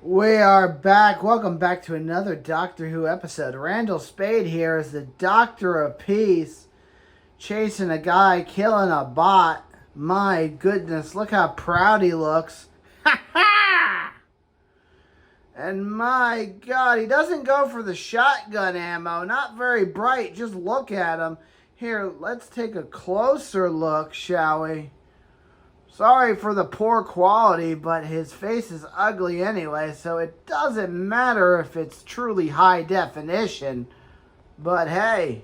We are back. Welcome back to another Doctor Who episode. Randal Spade here is the Doctor of Peace, chasing a guy, killing a bot. My goodness, look how proud he looks. Ha ha! And my God, he doesn't go for the shotgun ammo. Not very bright. Just look at him. Here, let's take a closer look, shall we? Sorry for the poor quality, but his face is ugly anyway, so it doesn't matter if it's truly high definition. But hey,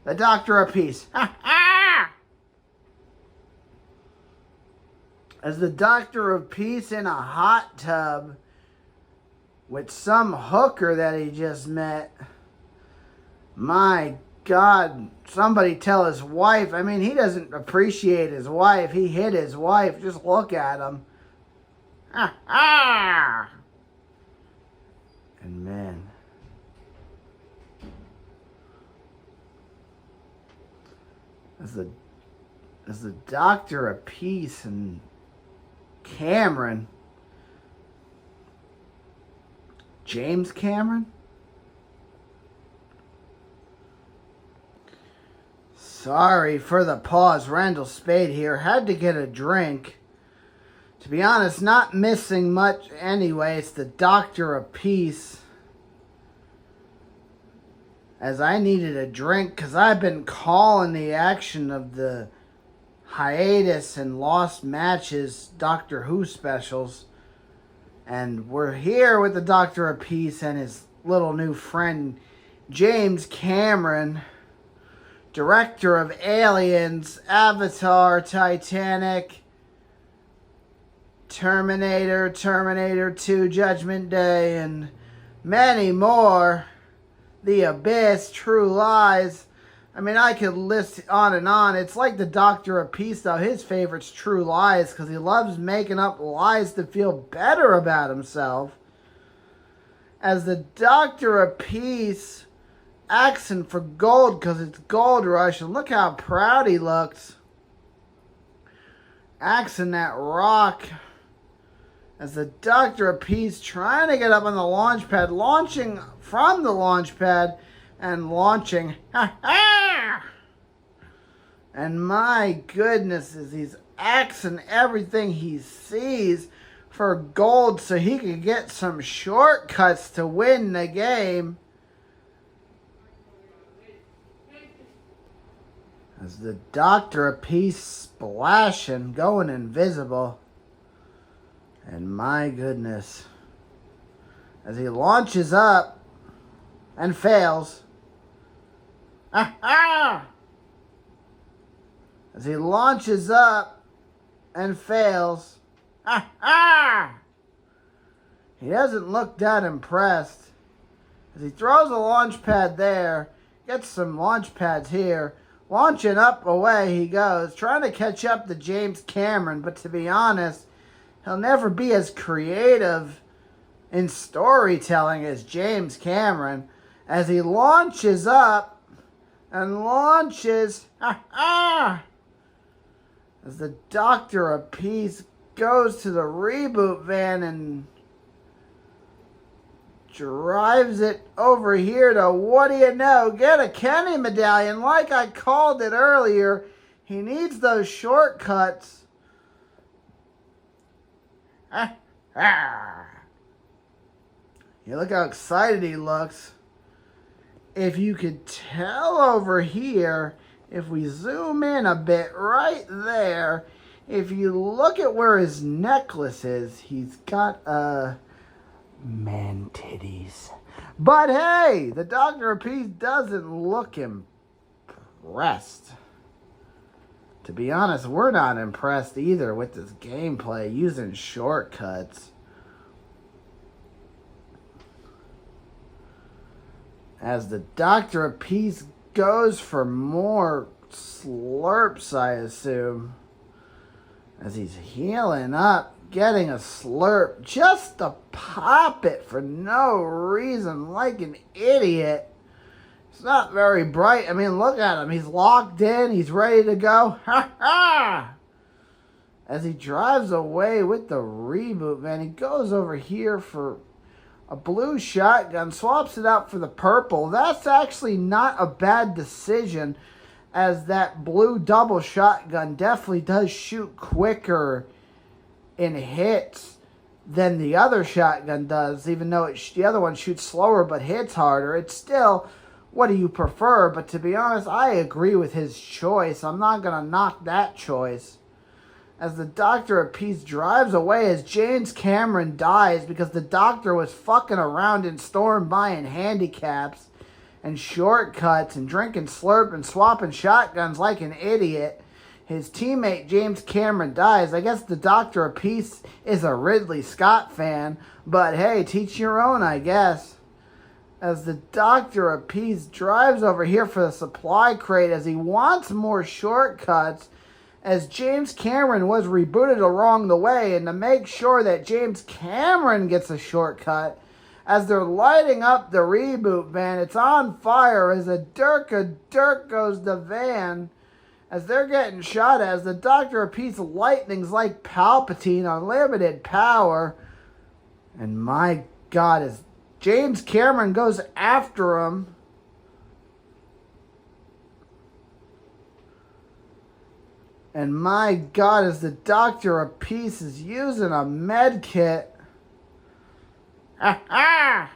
the Doctor of Peace. Ha ha! As the Doctor of Peace in a hot tub with some hooker that he just met. My God, somebody tell his wife. I mean, he doesn't appreciate his wife. He hit his wife. Just look at him. Ah, ah. And man, as the Doctor of Peace and Cameron, James Cameron. Sorry for the pause. Randal Spade here. Had to get a drink. To be honest, not missing much anyway. It's the Doctor of Peace. As I needed a drink because I've been calling the action of the hiatus and lost matches Doctor Who specials. And we're here with the Doctor of Peace and his little new friend, James Cameron. Director of Aliens, Avatar, Titanic, Terminator, Terminator 2, Judgment Day, and many more. The Abyss, True Lies. I mean, I could list on and on. It's like the Doctor of Peace, though. His favorite's True Lies because he loves making up lies to feel better about himself. As the Doctor of Peace, asking for gold because it's gold rush, and look how proud he looks. Axing that rock. As the Doctor of Peace trying to get up on the launch pad, launching from the launch pad and launching. Ha ha! And my goodness, as he's axing everything he sees for gold so he can get some shortcuts to win the game. As the Doctor of Peace splashing, going invisible. And my goodness. As he launches up and fails. Ah, ah! As he launches up and fails. Ah, ah! He doesn't look that impressed. As he throws a launch pad there, gets some launch pads here. Launching up, away he goes, trying to catch up to James Cameron, but to be honest, he'll never be as creative in storytelling as James Cameron, as he launches up and launches, as the Doctor of Peace goes to the reboot van and drives it over here to, what do you know, get a Kenny medallion. Like I called it earlier, he needs those shortcuts. You look how excited he looks. If you could tell over here, if we zoom in a bit right there, if you look at where his necklace is, he's got man titties. But hey, the Doctor of Peace doesn't look impressed. To be honest, we're not impressed either with this gameplay using shortcuts. As the Doctor of Peace goes for more slurps, I assume. As he's healing up, getting a slurp just to pop it for no reason, like an idiot. It's not very bright. I mean, look at him. He's locked in. He's ready to go. Ha ha! As he drives away with the reboot, man, he goes over here for a blue shotgun, swaps it out for the purple. That's actually not a bad decision, as that blue double shotgun definitely does shoot quicker in hits than the other shotgun does, even though the other one shoots slower but hits harder. It's still, what do you prefer? But to be honest, I agree with his choice. I'm not going to knock that choice. As the Doctor of Peace drives away as James Cameron dies because the Doctor was fucking around in Storm buying handicaps and shortcuts and drinking slurp and swapping shotguns like an idiot. His teammate James Cameron dies. I guess the Doctor of Peace is a Ridley Scott fan, but hey, teach your own, I guess. As the Doctor of Peace drives over here for the supply crate as he wants more shortcuts, as James Cameron was rebooted along the way, and to make sure that James Cameron gets a shortcut, as they're lighting up the reboot van, it's on fire as a dirk goes the van, as they're getting shot as the Doctor of Peace lightning's like Palpatine, unlimited power, and my God, as James Cameron goes after him, and my God, as the Doctor of Peace is using a med kit. As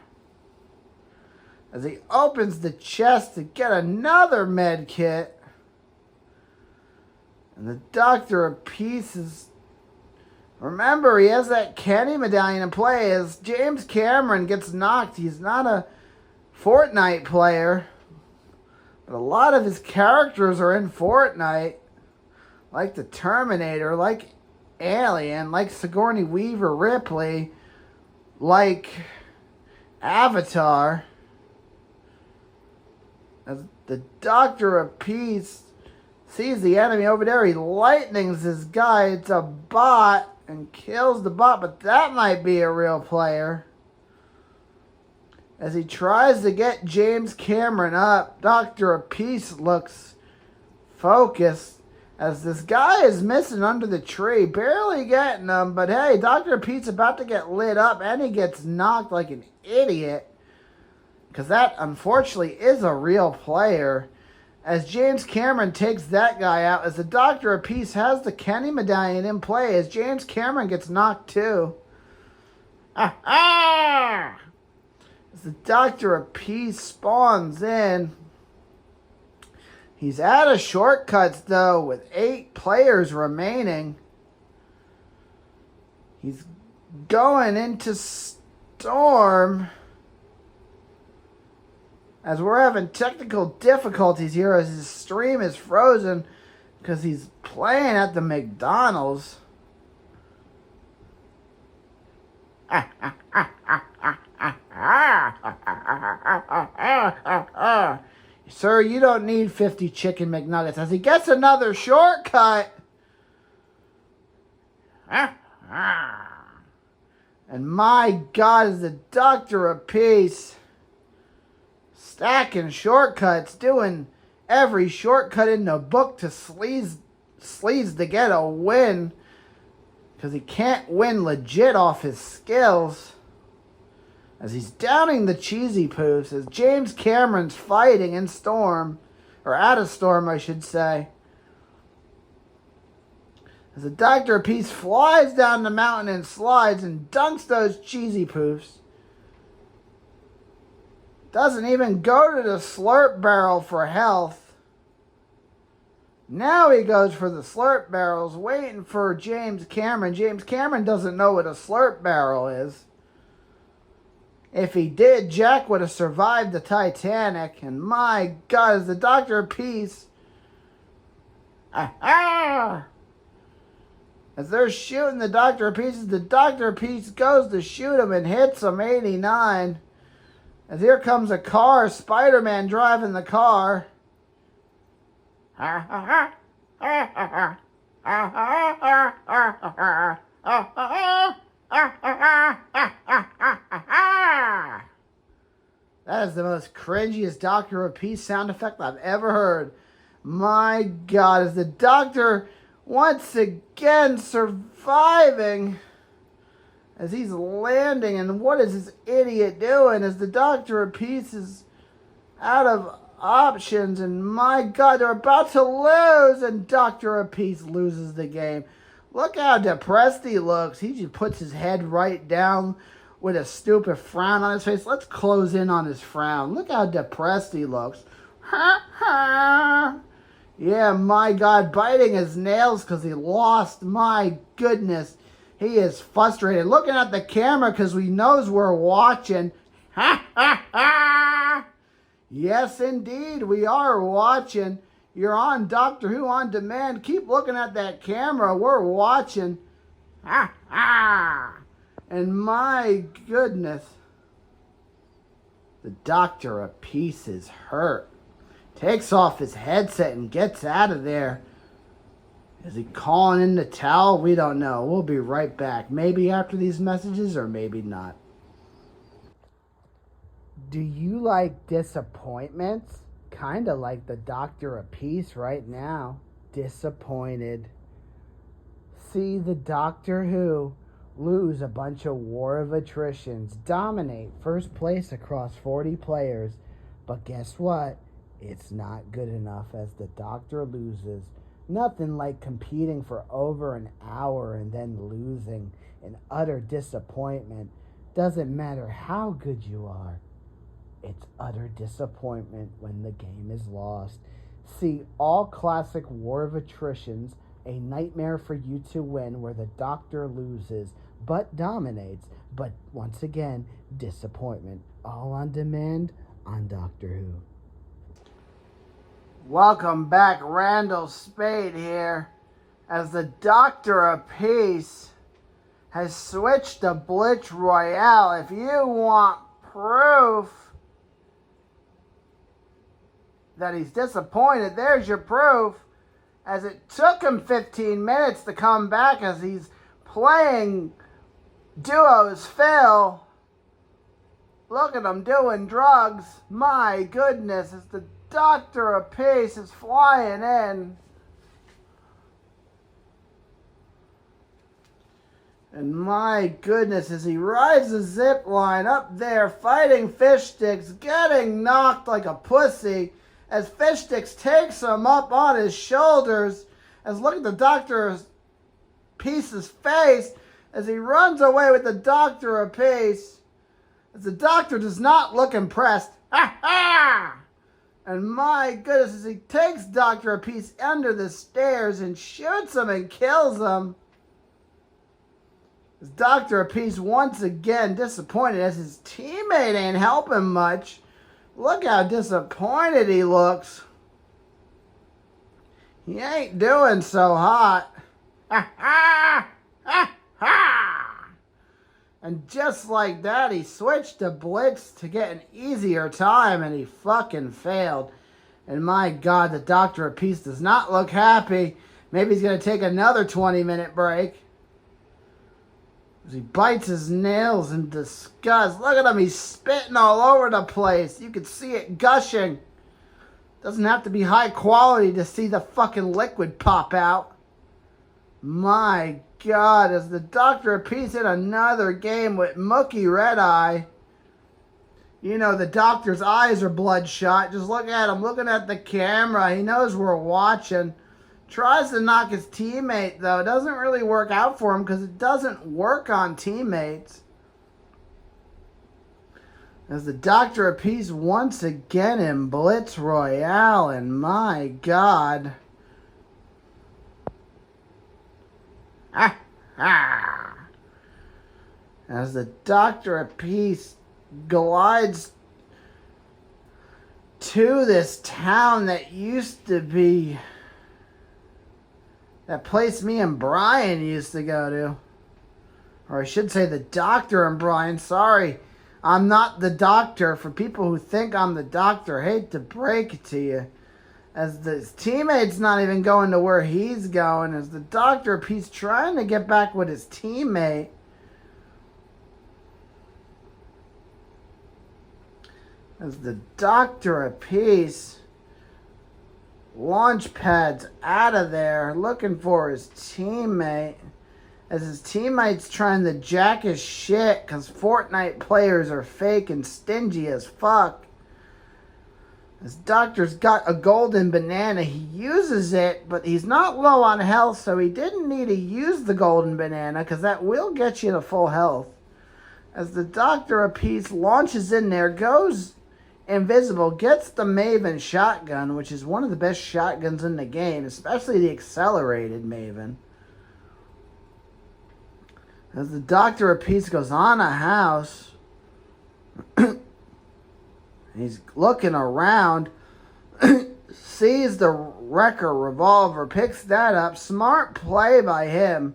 he opens the chest to get another med kit. And the Doctor of Peace is... Remember, he has that Kenny medallion in play. As James Cameron gets knocked, he's not a Fortnite player. But a lot of his characters are in Fortnite. Like the Terminator, like Alien, like Sigourney Weaver Ripley, like Avatar. As the Doctor of Peace sees the enemy over there, he lightnings this guy. It's a bot and kills the bot, but that might be a real player. As he tries to get James Cameron up, Doctor of Peace looks focused. As this guy is missing under the tree, barely getting him, but hey, Dr. Pete's about to get lit up, and he gets knocked like an idiot. Because that, unfortunately, is a real player. As James Cameron takes that guy out, as the Doctor of Peace has the Kenny medallion in play, as James Cameron gets knocked too. As the Doctor of Peace spawns in. He's out of shortcuts, though, with 8 players remaining. He's going into Storm. As we're having technical difficulties here as his stream is frozen because he's playing at the McDonald's. Sir, you don't need 50 chicken McNuggets. As he gets another shortcut. And my God, is the Doctor of Peace stacking shortcuts, doing every shortcut in the book to sleaze to get a win. Because he can't win legit off his skills. As he's downing the cheesy poofs, as James Cameron's fighting in Storm, or out of Storm, I should say. As the Doctor of Peace flies down the mountain and slides and dunks those cheesy poofs. Doesn't even go to the slurp barrel for health. Now he goes for the slurp barrels, waiting for James Cameron. James Cameron doesn't know what a slurp barrel is. If he did, Jack would have survived the Titanic. And my God, is the Doctor of Peace. As they're shooting the Doctor of Peace, the Doctor of Peace goes to shoot him and hits him 89. As here comes a car, Spider-Man driving the car. That is the most cringiest Doctor of Peace sound effect I've ever heard. My God, is the Doctor once again surviving as he's landing. And what is this idiot doing as the Doctor of Peace is out of options? And my God, they're about to lose, and Doctor of Peace loses the game. Look how depressed he looks. He just puts his head right down with a stupid frown on his face. Let's close in on his frown. Look how depressed he looks. Ha ha. Yeah, my God, biting his nails because he lost. My goodness, he is frustrated. Looking at the camera because he knows we're watching. Ha ha ha. Yes, indeed, we are watching. You're on Doctor Who On Demand. Keep looking at that camera. We're watching. Ha ha. And my goodness, the Doctor of Peace is hurt. Takes off his headset and gets out of there. Is he calling in the towel? We don't know. We'll be right back. Maybe after these messages or maybe not. Do you like disappointments? Kind of like the Doctor of Peace right now. Disappointed. See the Doctor Who lose a bunch of War of Attritions. Dominate first place across 40 players. But guess what? It's not good enough as the Doctor loses. Nothing like competing for over an hour and then losing. An utter disappointment. Doesn't matter how good you are. It's utter disappointment when the game is lost. See all classic War of Attritions, a nightmare for you to win where the Doctor loses but dominates. But once again, disappointment. All on demand on Doctor Who. Welcome back, Randal Spade here, as the Doctor of Peace has switched to Blitz Royale. If you want proof that he's disappointed, there's your proof, as it took him 15 minutes to come back as he's playing duos Phil. Look at him doing drugs. My goodness, as the Doctor of Peace is flying in. And my goodness, as he rides the zip line up there, fighting Fish Sticks, getting knocked like a pussy, as Fish Sticks takes him up on his shoulders, as look at the Doctor of Peace's face, as he runs away with the Doctor of Peace, as the Doctor does not look impressed. Ha ha! And my goodness, as he takes Doctor of Peace under the stairs and shoots him and kills him. As Doctor of Peace once again disappointed as his teammate ain't helping much. Look how disappointed he looks. He ain't doing so hot. Ha ha! Ha ha! And just like that, he switched to Blitz to get an easier time, and he fucking failed. And my God, the Doctor of Peace does not look happy. Maybe he's going to take another 20-minute break. As he bites his nails in disgust. Look at him, he's spitting all over the place. You can see it gushing. Doesn't have to be high quality to see the fucking liquid pop out. My God, as the Doctor of Peace in another game with Mookie Red Eye. You know, the Doctor's eyes are bloodshot. Just look at him, looking at the camera. He knows we're watching. Tries to knock his teammate, though. It doesn't really work out for him because it doesn't work on teammates. As the Doctor of Peace once again in Blitz Royale, and my God. Ah, ah. As the Doctor of Peace glides to this town that used to be that place me and Brian used to go to. Or I should say the Doctor and Brian. Sorry, I'm not the Doctor. For people who think I'm the Doctor, I hate to break it to you. As his teammate's not even going to where he's going. As the Doctor of Peace trying to get back with his teammate. As the Doctor of Peace launch pads out of there looking for his teammate. as his teammates trying to jack his shit because Fortnite players are fake and stingy as fuck. His doctor's got a golden banana. He uses it, but he's not low on health, so he didn't need to use the golden banana because that will get you to full health. As the Doctor of Peace launches in there, goes invisible, gets the Maven shotgun, which is one of the best shotguns in the game, especially the accelerated Maven. As the Doctor of Peace goes on a house, he's looking around, sees the Wrecker revolver, picks that up. Smart play by him.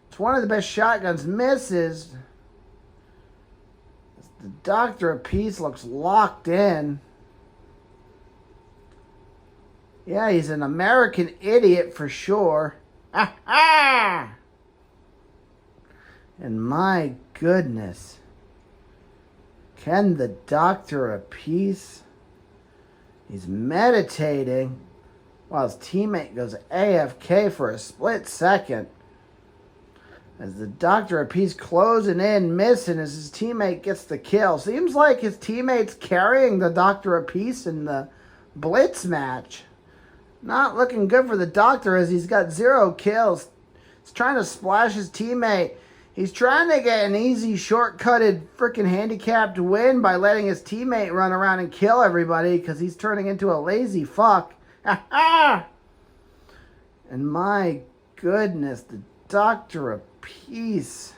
It's one of the best shotguns. Misses. The Doctor of Peace looks locked in. Yeah, he's an American idiot for sure. And my goodness. Can the Doctor of Peace? He's meditating while his teammate goes AFK for a split second. As the Doctor of Peace closing in, missing as his teammate gets the kill. Seems like his teammate's carrying the Doctor of Peace in the Blitz match. Not looking good for the Doctor as he's got 0 kills. He's trying to splash his teammate. He's trying to get an easy, shortcutted, freaking handicapped win by letting his teammate run around and kill everybody because he's turning into a lazy fuck. And my goodness, the Doctor of Peace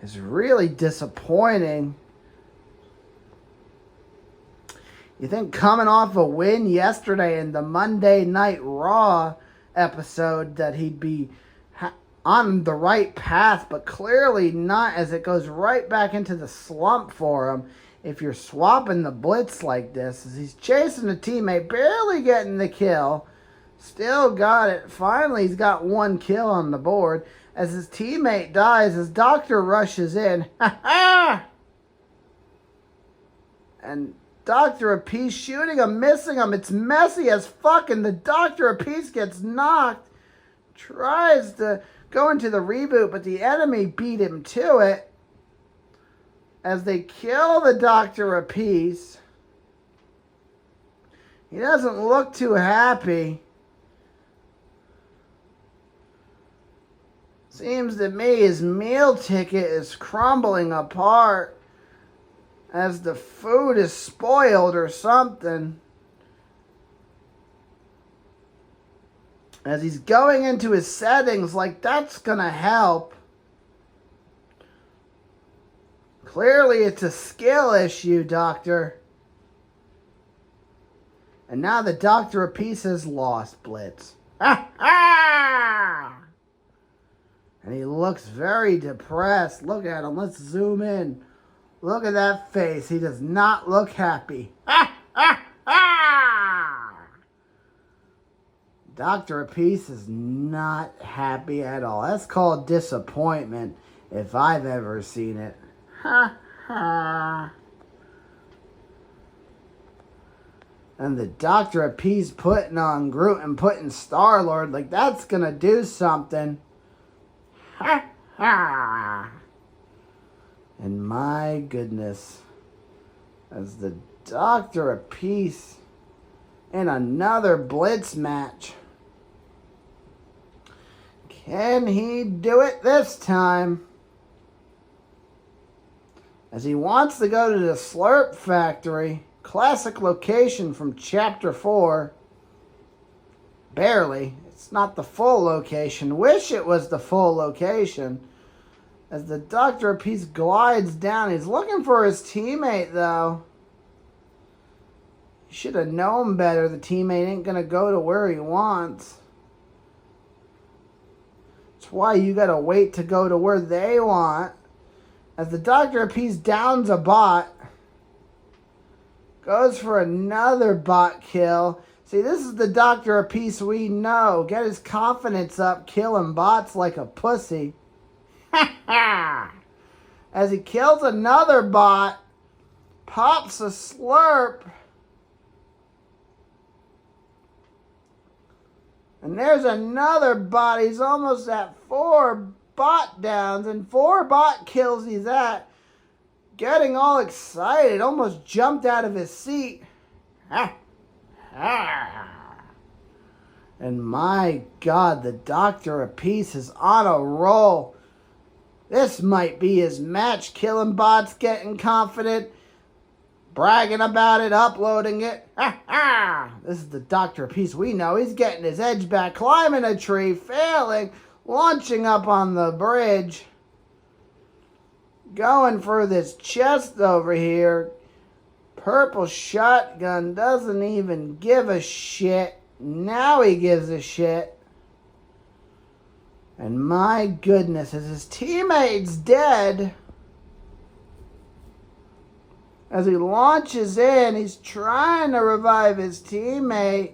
is really disappointing. You think coming off a win yesterday in the Monday Night Raw episode that he'd be on the right path, but clearly not, as it goes right back into the slump for him if you're swapping the Blitz like this. As he's chasing a teammate, barely getting the kill, still got it. Finally, he's got 1 kill on the board. As his teammate dies, his Doctor rushes in. And Doctor of Peace shooting him, missing him. It's messy as fuck, and the Doctor of Peace gets knocked. Tries to go into the reboot, but the enemy beat him to it. As they kill the Doctor of Peace. He doesn't look too happy. Seems to me his meal ticket is crumbling apart as the food is spoiled or something. As he's going into his settings like that's gonna help. Clearly it's a skill issue, Doctor. And now the Doctor of Peace has lost Blitz. And he looks very depressed. Look at him. Let's zoom in. Look at that face. He does not look happy. Doctor of Peace is not happy at all. That's called disappointment if I've ever seen it. And the Doctor of Peace putting on Groot and putting Star-Lord like that's gonna do something. And my goodness, as the Doctor of Peace in another Blitz match. Can he do it this time? As he wants to go to the Slurp Factory, classic location from Chapter 4. Barely. It's not the full location. Wish it was the full location. As the Doctor of Peace glides down, he's looking for his teammate, though. He should have known better. The teammate ain't going to go to where he wants. That's why you got to wait to go to where they want. As the Doctor of Peace downs a bot. Goes for another bot kill. See, this is the Doctor of Peace we know. Get his confidence up, killing bots like a pussy. As he kills another bot, pops a slurp. And there's another bot. He's almost at 4 bot downs and 4 bot kills he's at. Getting all excited, almost jumped out of his seat. And my God, the Doctor of Peace is on a roll. This might be his match. Killing bots, getting confident, bragging about it, uploading it. This is the Doctor of Peace we know. He's getting his edge back, climbing a tree, failing, launching up on the bridge. Going for this chest over here. Purple shotgun doesn't even give a shit. Now he gives a shit. And my goodness, as his teammate's dead, as he launches in, he's trying to revive his teammate.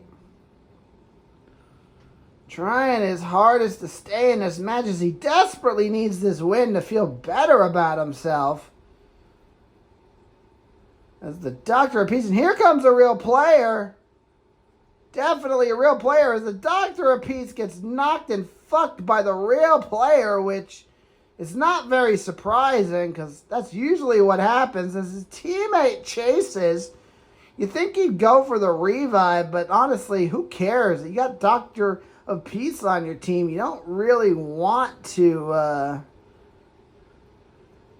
Trying his hardest to stay in this match as he desperately needs this win to feel better about himself. As the Doctor of Peace, and here comes a real player. Definitely a real player as the Doctor of Peace gets knocked and fucked by the real player, which is not very surprising because that's usually what happens as his teammate chases. You think he'd go for the revive, but honestly, who cares? You got Doctor of Peace on your team. You don't really want to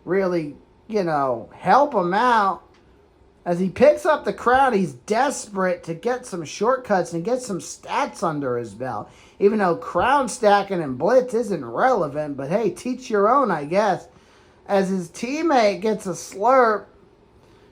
really, help him out. As he picks up the crown, he's desperate to get some shortcuts and get some stats under his belt. Even though crown stacking and blitz isn't relevant, but hey, teach your own, I guess. As his teammate gets a slurp,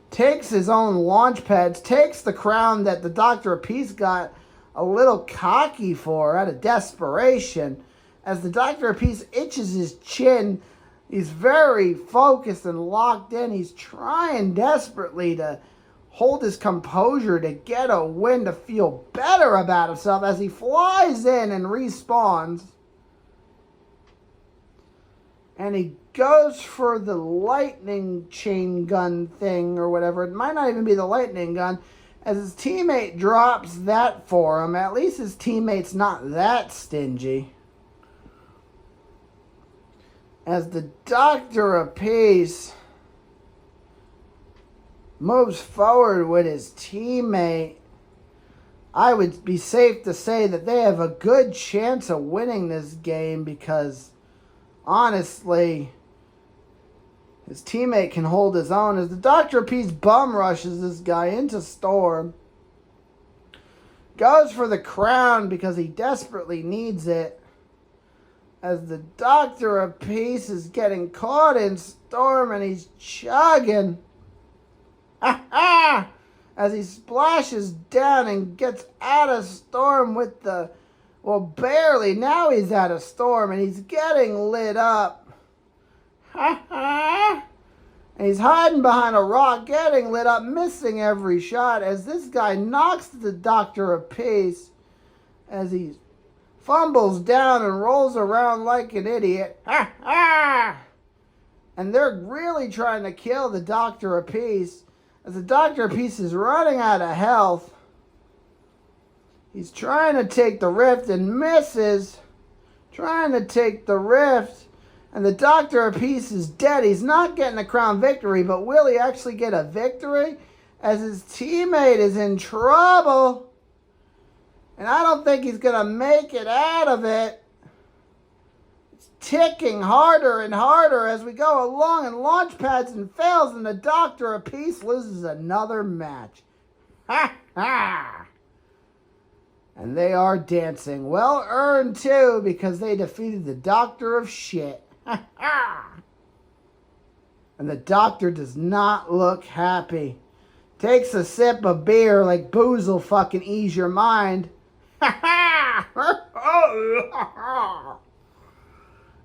takes his own launch pads, takes the crown that the Doctor of Peace got a little cocky for out of desperation. As the Doctor of Peace itches his chin, he's very focused and locked in. He's trying desperately to hold his composure to get a win, to feel better about himself as he flies in and respawns. And he goes for the lightning chain gun thing or whatever. It might not even be the lightning gun. As his teammate drops that for him, at least his teammate's not that stingy. As the Doctor of Peace moves forward with his teammate, I would be safe to say that they have a good chance of winning this game because, honestly, his teammate can hold his own. As the Doctor of Peace bum rushes this guy into Storm, goes for the crown because he desperately needs it. As the Doctor of Peace is getting caught in Storm and he's chugging. As he splashes down and gets out of Storm with the... Well, barely. Now he's out of Storm and he's getting lit up. And he's hiding behind a rock, getting lit up, missing every shot as this guy knocks the Doctor of Peace as he fumbles down and rolls around like an idiot. And they're really trying to kill the Doctor of Peace as the Doctor of Peace is running out of health. He's trying to take the rift and misses. Trying to take the rift. And the Doctor of Peace is dead. He's not getting a crown victory, but will he actually get a victory? As his teammate is in trouble. And I don't think he's going to make it out of it. It's ticking harder and harder as we go along and launch pads and fails. And the Doctor of Peace loses another match. And they are dancing. Well earned too because they defeated the Doctor of Shit. And the Doctor does not look happy. Takes a sip of beer like booze will fucking ease your mind.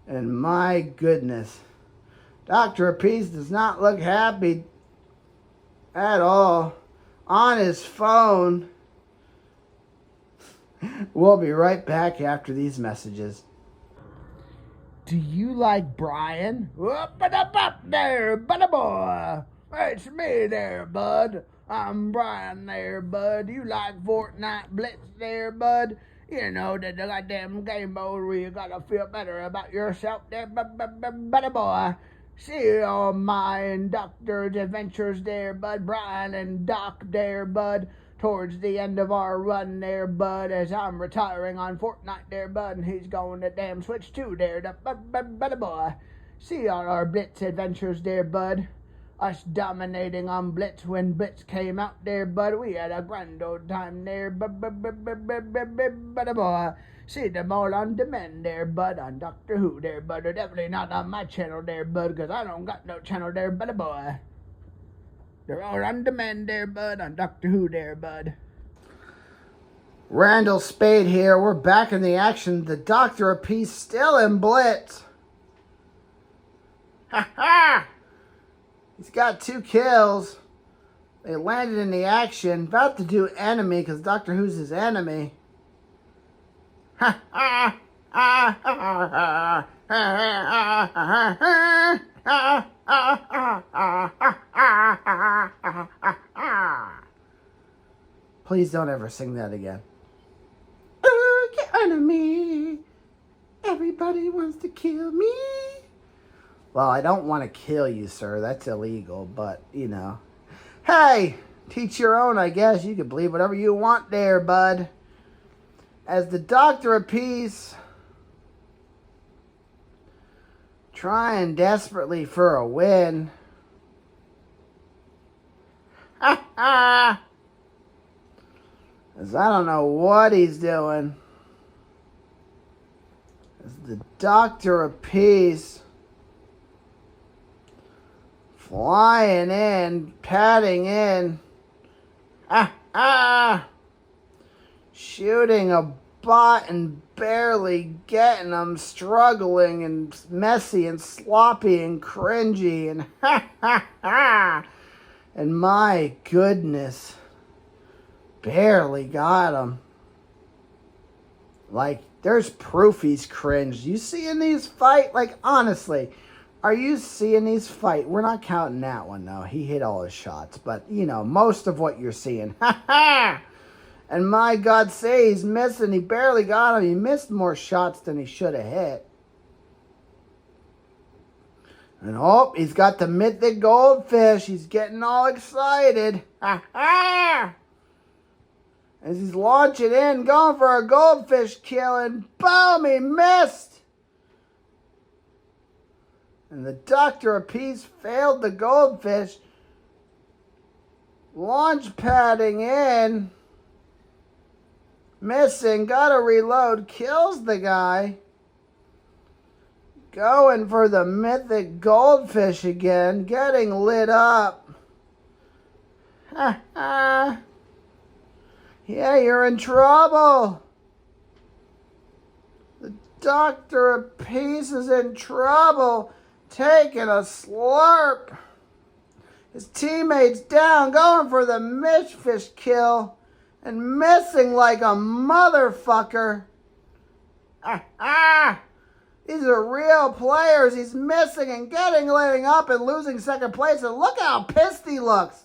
And my goodness, Doctor of Peace does not look happy at all. On his phone. We'll be right back after these messages. Do you like Brian? Up there, buddy boy. It's me there, bud. I'm Brian there, bud. You like Fortnite Blitz there, bud? You know, the goddamn game mode where you gotta feel better about yourself there, buddy boy. See all my doctor's adventures there, bud. Brian and Doc there, bud. Towards the end of our run there, bud. As I'm retiring on Fortnite there, bud. And he's going to damn Switch 2 there, buddy boy. See all our Blitz adventures there, bud. Us dominating on Blitz when Blitz came out there, bud. We had a grand old time there, buddy boy. See them all on demand there, bud. On Doctor Who there, bud. They're definitely not on my channel there, bud, because I don't got no channel there, buddy boy. They're all on demand there, bud. On Doctor Who there, bud. Randal, Spade here. We're back in the action. The Doctor of Peace still in Blitz. Ha ha! He's got 2 kills. They landed in the action. About to do enemy because Doctor Who's his enemy. Ha ha ha ha ha. Please don't ever sing that again. Oh, your enemy. Everybody wants to kill me. Well, I don't want to kill you, sir. That's illegal, but, you know. Hey, teach your own, I guess. You can believe whatever you want there, bud. As the Doctor of Peace, trying desperately for a win. Ha ha! As I don't know what he's doing. As the Doctor of Peace, flying in, padding in, shooting a bot and barely getting him, struggling and messy and sloppy and cringy and and my goodness, barely got him. Like, there's proof he's cringed. You seeing these fight? Like, honestly, are you seeing these fight? We're not counting that one, though. He hit all his shots. But, you know, most of what you're seeing. Ha ha! And my God, say he's missing. He barely got him. He missed more shots than he should have hit. And, oh, he's got the mythic goldfish. He's getting all excited. Ha ha! As he's launching in, going for a goldfish kill. And, boom, he missed. And the Doctor of Peace failed the goldfish. Launch padding in. Missing. Gotta reload. Kills the guy. Going for the mythic goldfish again. Getting lit up. Ha ha. Yeah, you're in trouble. The Doctor of Peace is in trouble. Taking a slurp. His teammates down, going for the fish kill. And missing like a motherfucker. These are real players. He's missing and getting laying up and losing second place. And look how pissed he looks.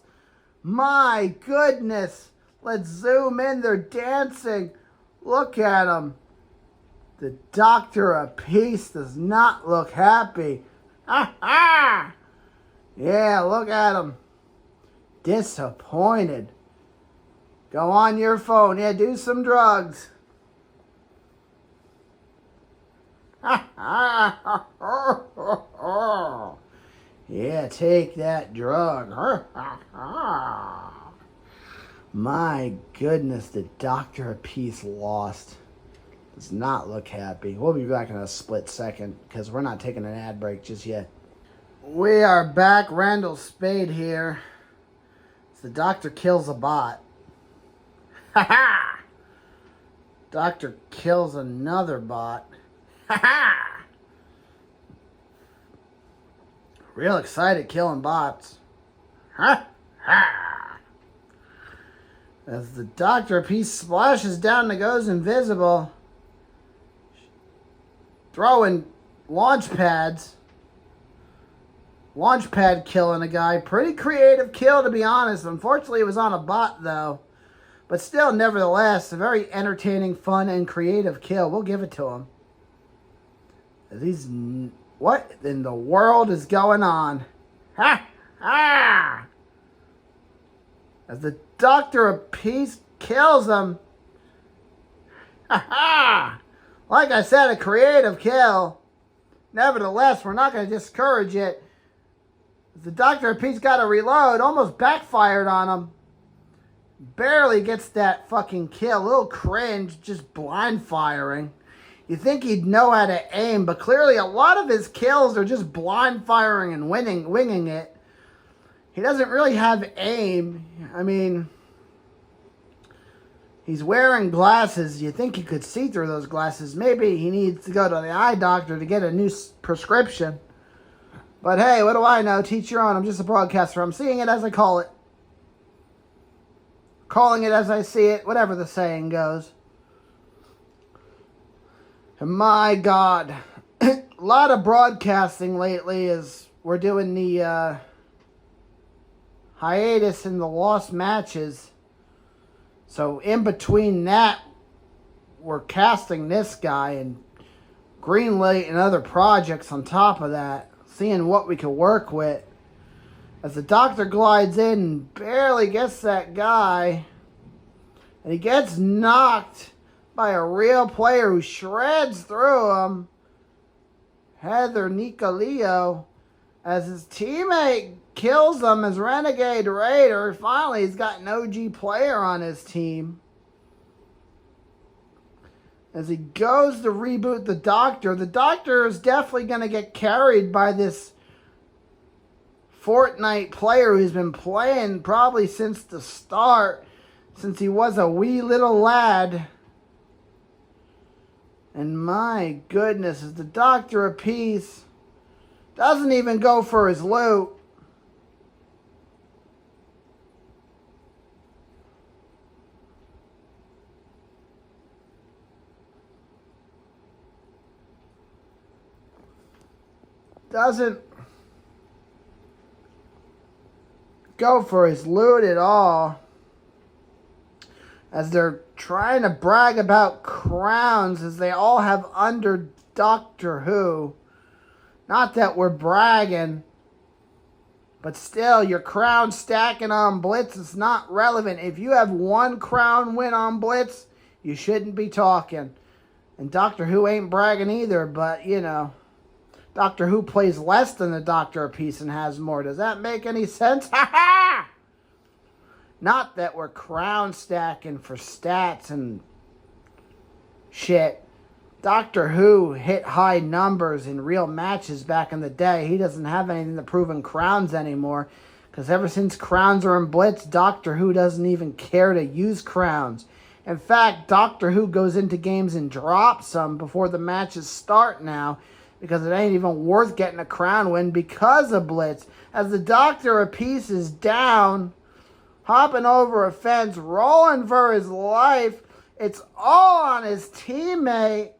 My goodness. Let's zoom in. They're dancing. Look at him. The Doctor of Peace does not look happy. Yeah, look at him. Disappointed. Go on your phone. Yeah, do some drugs. Yeah, take that drug. My goodness, the Doctor of Peace lost. Does not look happy. We'll be back in a split second because we're not taking an ad break just yet. We are back. Randal, Spade here. The Doctor kills a bot. Ha ha! Doctor kills another bot. Ha ha! Real excited killing bots. Ha ha! As the Doctor of Peace splashes down and goes invisible. Throwing launch pads. Launch pad killing a guy. Pretty creative kill, to be honest. Unfortunately, it was on a bot, though. But still, nevertheless, a very entertaining, fun, and creative kill. We'll give it to him. What in the world is going on? Ha! Ha! As the Doctor of Peace kills him. Ha ha! Like I said, a creative kill. Nevertheless, we're not going to discourage it. The Doctor of Peace got to reload. Almost backfired on him. Barely gets that fucking kill. A little cringe, just blind firing. You think he'd know how to aim, but clearly a lot of his kills are just blind firing and winging it. He doesn't really have aim. I mean, he's wearing glasses. You think he could see through those glasses. Maybe he needs to go to the eye doctor to get a new prescription. But hey, what do I know? Teach your own. I'm just a broadcaster. I'm seeing it as I call it. Calling it as I see it. Whatever the saying goes. And my God. A lot of broadcasting lately as we're doing the hiatus in the lost matches. So in between that, we're casting this guy and greenlight and other projects on top of that. Seeing what we can work with. As the Doctor glides in and barely gets that guy. And he gets knocked by a real player who shreds through him. Heather Nicolio. As his teammate kills him as Renegade Raider. Finally, he's got an OG player on his team. As he goes to reboot the Doctor is definitely going to get carried by this Fortnite player who's been playing probably since the start, since he was a wee little lad. And my goodness, as the Doctor of Peace doesn't even go for his loot. Doesn't go for his loot at all. As they're trying to brag about crowns as they all have under Doctor Who. Not that we're bragging. But still, your crown stacking on Blitz is not relevant. If you have one crown win on Blitz, you shouldn't be talking. And Doctor Who ain't bragging either, but you know. Doctor Who plays less than the Doctor of Peace and has more. Does that make any sense? Ha ha! Not that we're crown stacking for stats and shit. Doctor Who hit high numbers in real matches back in the day. He doesn't have anything to prove in crowns anymore. Because ever since crowns are in Blitz, Doctor Who doesn't even care to use crowns. In fact, Doctor Who goes into games and drops them before the matches start now. Because it ain't even worth getting a crown win because of Blitz. As the Doctor of Peace is down, hopping over a fence, rolling for his life. It's all on his teammate.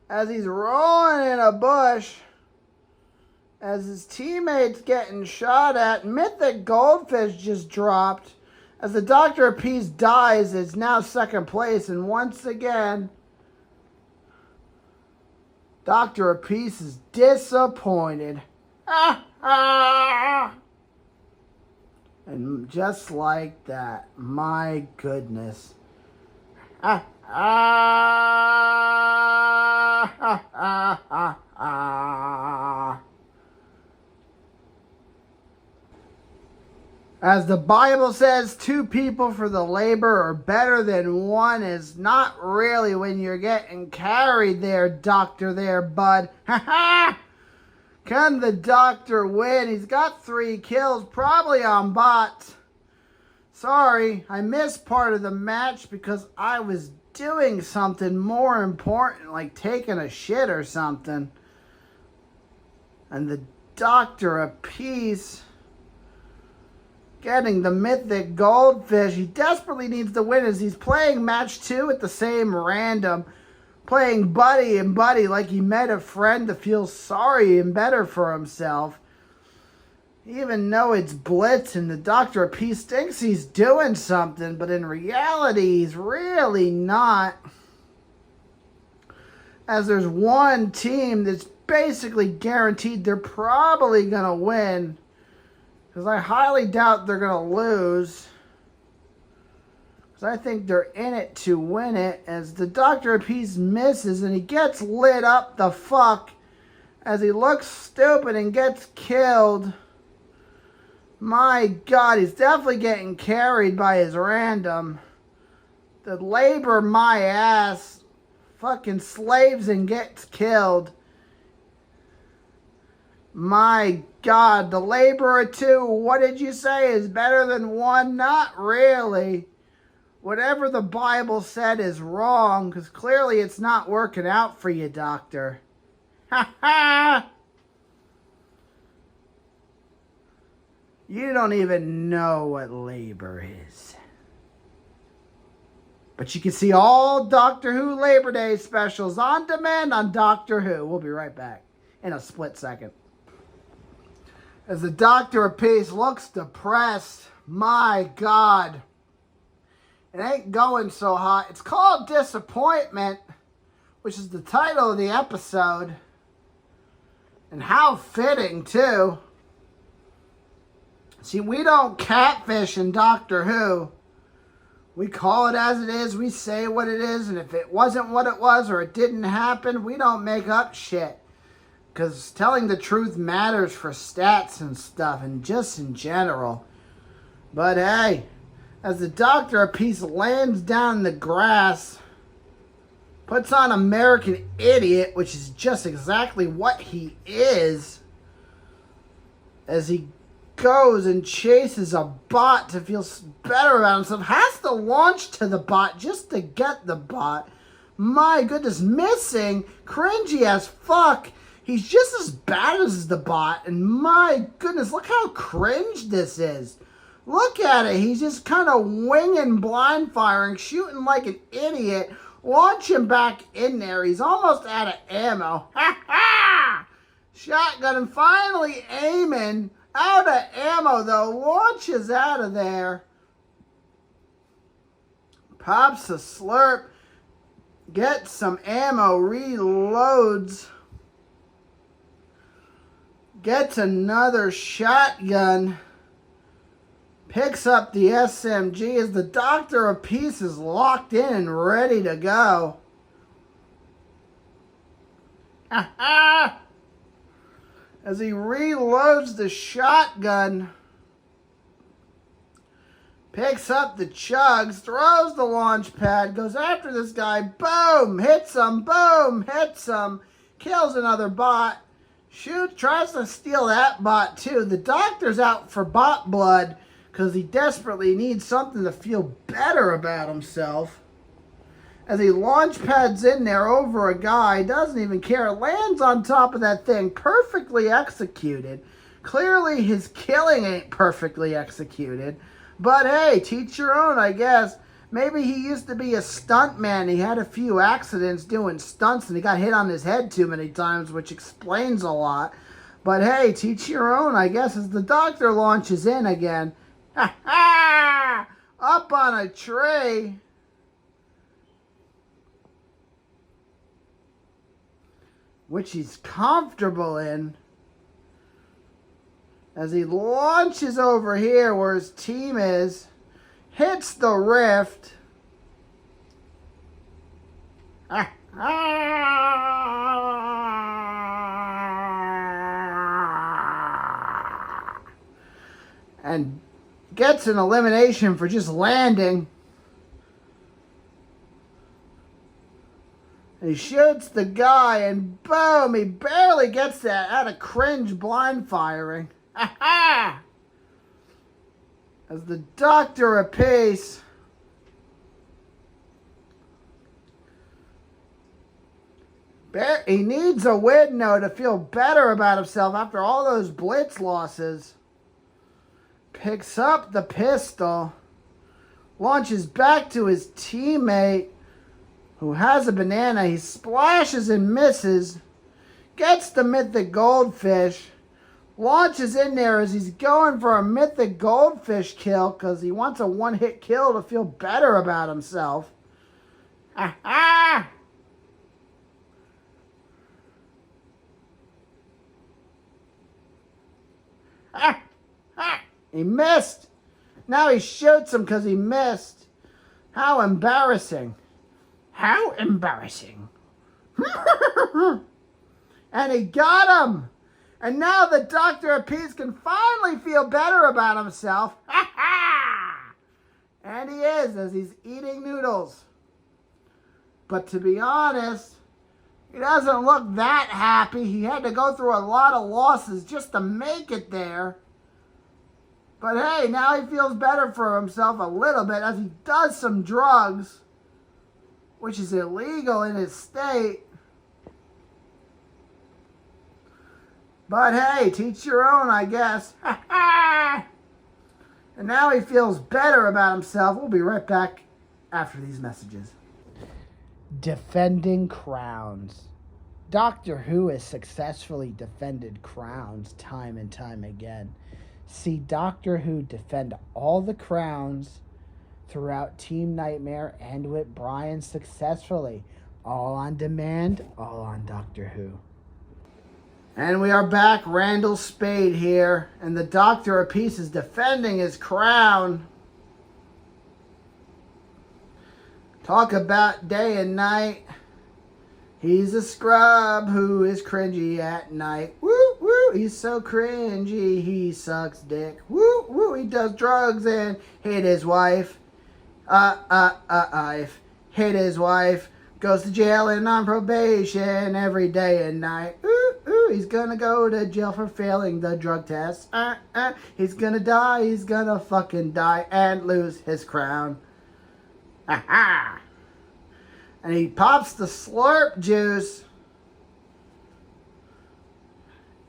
As he's rolling in a bush. As his teammate's getting shot at. Mythic Goldfish just dropped. As the Doctor of Peace dies, it's now second place. And once again, Doctor of Peace is disappointed. And just like that, my goodness. As the Bible says, 2 people for the labor are better than 1 is not really when you're getting carried there, Doctor there, bud. Ha ha! Can the Doctor win? He's got 3 kills, probably on bots. Sorry, I missed part of the match because I was doing something more important, like taking a shit or something. And the Doctor of Peace getting the Mythic Goldfish. He desperately needs to win as he's playing match 2 at the same random. Playing buddy and buddy like he met a friend to feel sorry and better for himself. Even though it's blitz and the Doctor of Peace thinks he's doing something, but in reality he's really not. As there's one team that's basically guaranteed they're probably going to win. Because I highly doubt they're going to lose. Because I think they're in it to win it. As the Doctor of Peace misses and he gets lit up the fuck. As he looks stupid and gets killed. My God, he's definitely getting carried by his random. The labor my ass fucking slaves and gets killed. My God, the laborer II, what did you say is better than one? Not really. Whatever the Bible said is wrong, because clearly it's not working out for you, Doctor. Ha ha! You don't even know what labor is. But you can see all Doctor Who Labor Day specials on demand on Doctor Who. We'll be right back in a split second. As the Doctor of Peace looks depressed, my God. It ain't going so hot. It's called Disappointment, which is the title of the episode. And how fitting, too. See, we don't catfish in Doctor Who. We call it as it is. We say what it is. And if it wasn't what it was or it didn't happen, we don't make up shit. Because telling the truth matters for stats and stuff. And just in general. But hey, as the Doctor of Peace lands down in the grass, puts on American Idiot, which is just exactly what he is. As he goes and chases a bot to feel better about himself. Has to launch to the bot just to get the bot. My goodness, missing. Cringy as fuck. He's just as bad as the bot. And my goodness, look how cringe this is. Look at it. He's just kind of winging, blind firing, shooting like an idiot. Launching back in there. He's almost out of ammo. Ha ha! Shotgun and finally aiming. Out of ammo, though. Launches out of there. Pops a slurp. Gets some ammo. Reloads. Gets another shotgun. Picks up the SMG as the Doctor of Peace is locked in and ready to go. Ha ha! As he reloads the shotgun, picks up the chugs, throws the launch pad, goes after this guy, boom, hits him, kills another bot, shoots, tries to steal that bot too. The Doctor's out for bot blood because he desperately needs something to feel better about himself. As he launch pads in there over a guy, doesn't even care, lands on top of that thing, perfectly executed. Clearly his killing ain't perfectly executed. But hey, teach your own, I guess. Maybe he used to be a stuntman. He had a few accidents doing stunts and he got hit on his head too many times, which explains a lot. But hey, teach your own, I guess, as the Doctor launches in again. Ha ha! Up on a tree. Which he's comfortable in. As he launches over here where his team is. Hits the rift. And gets an elimination for just landing. He shoots the guy and boom, he barely gets that out of cringe blind firing. Ha ha! As the Doctor of Peace he needs a win now to feel better about himself after all those blitz losses. Picks up the pistol, launches back to his teammate who has a banana. He splashes and misses, gets the mythic goldfish, launches in there as he's going for a mythic goldfish kill because he wants a one-hit kill to feel better about himself. Ha ha! Ah! Ah! He missed! Now he shoots him because he missed. How embarrassing. How embarrassing. And he got him! And now the Doctor of Peace can finally feel better about himself. And he is, as he's eating noodles. But to be honest, he doesn't look that happy. He had to go through a lot of losses just to make it there. But hey, now he feels better for himself a little bit as he does some drugs, which is illegal in his state. But hey, teach your own, I guess. And now he feels better about himself. We'll be right back after these messages. Defending crowns. Doctor Who has successfully defended crowns time and time again. See Doctor Who defend all the crowns throughout Team Nightmare and with Brian successfully. All on demand, all on Doctor Who. And we are back, Randal Spade here, and the Doctor of Peace is defending his crown. Talk about day and night. He's a scrub who is cringy at night. Woo, woo, he's so cringy, he sucks dick. Woo, woo, he does drugs and hit his wife. Hit his wife. Goes to jail and on probation every day and night. Ooh, ooh, he's gonna go to jail for failing the drug test. He's gonna die, he's gonna fucking die and lose his crown. Ha. And he pops the slurp juice.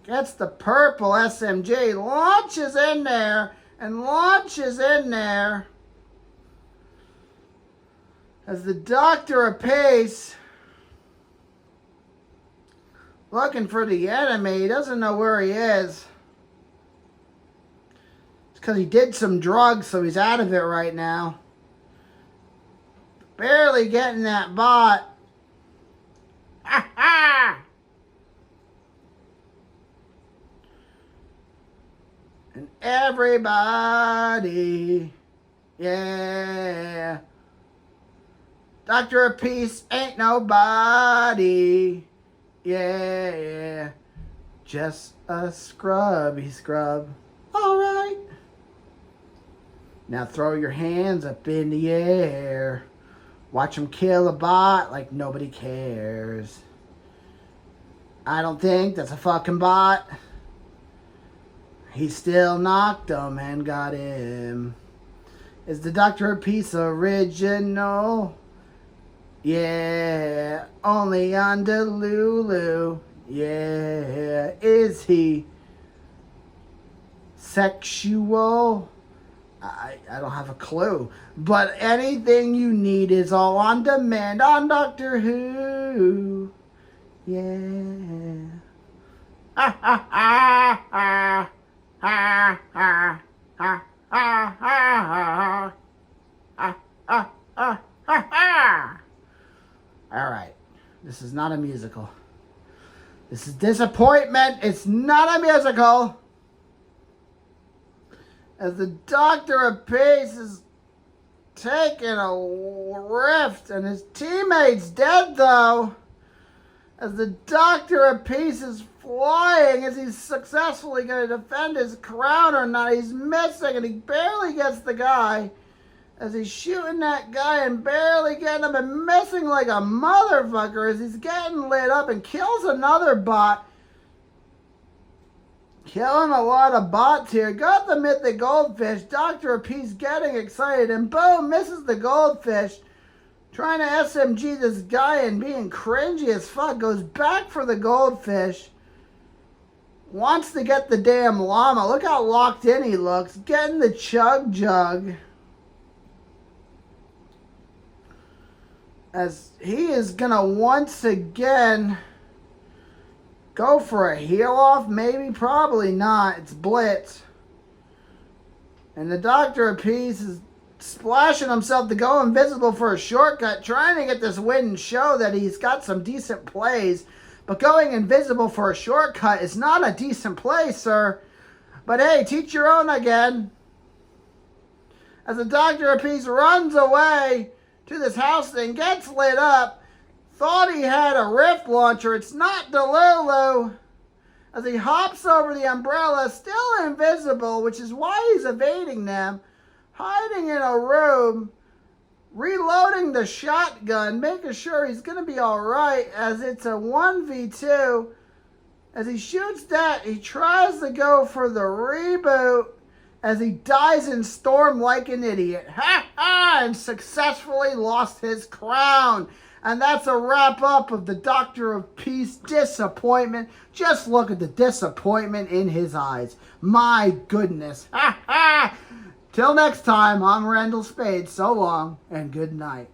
Gets the purple SMG, launches in there, and launches in there. As the Doctor of Peace, looking for the enemy, he doesn't know where he is. It's because he did some drugs, so he's out of it right now. Barely getting that bot. Ha ha! And everybody, yeah. Doctor of Peace ain't nobody. Yeah. Just a scrubby scrub. Alright. Now throw your hands up in the air. Watch him kill a bot like nobody cares. I don't think that's a fucking bot. He still knocked him and got him. Is the Doctor of Peace original? Yeah, only on Delulu. Yeah, is he sexual? I don't have a clue. But anything you need is all on demand on Doctor Who. Yeah. Ha ha ha ha ha ha ha ha ha ha ha ha. All right, this is not a musical. This is disappointment. It's not a musical. As the Doctor of Peace is taking a rift, and his teammate's dead though. As the Doctor of Peace is flying, as he's successfully going to defend his crown or not, he's missing, and he barely gets the guy. As he's shooting that guy and barely getting him and missing like a motherfucker as he's getting lit up and kills another bot. Killing a lot of bots here. Got the mythic goldfish. Doctor of Peace getting excited and boom, misses the goldfish. Trying to SMG this guy and being cringy as fuck. Goes back for the goldfish. Wants to get the damn llama. Look how locked in he looks. Getting the chug jug. As he is going to once again Go for a heel off? Maybe, probably not. It's Blitz. And the Doctor of Peace is splashing himself to go invisible for a shortcut, trying to get this win and show that he's got some decent plays. But going invisible for a shortcut is not a decent play, sir. But hey, teach your own again. As the Doctor of Peace runs away to this house thing, gets lit up, thought he had a rift launcher. It's not Delulu. As he hops over the umbrella, still invisible, which is why he's evading them, hiding in a room, reloading the shotgun, making sure he's going to be all right as it's a 1v2. As he shoots that, he tries to go for the reboot as he dies in storm like an idiot. Ha ha! And successfully lost his crown. And that's a wrap up of the Doctor of Peace disappointment. Just look at the disappointment in his eyes. My goodness. Ha ha! Till next time, I'm Randal Spade. So long and good night.